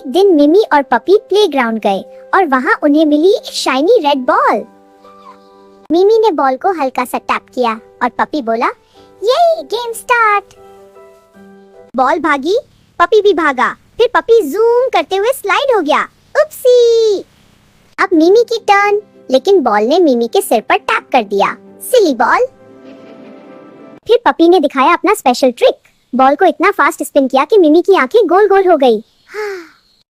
दिन मिमी और पपी प्लेग्राउंड गए और वहाँ उन्हें मिली एक शाइनी रेड बॉल। मिमी ने बॉल को हल्का सा टैप किया और पपी बोला, ये गेम स्टार्ट। बॉल भागी, पपी भी भागा, फिर पपी जूम करते हुए स्लाइड हो गया। उपसी! अब मिमी की टर्न, लेकिन बॉल ने मिमी के सिर पर टैप कर दिया। सिली बॉल। फिर पपी ने दिखाया अपना स्पेशल ट्रिक। बॉल को इतना फास्ट स्पिन किया कि मिमी की आंखें गोल गोल हो गई।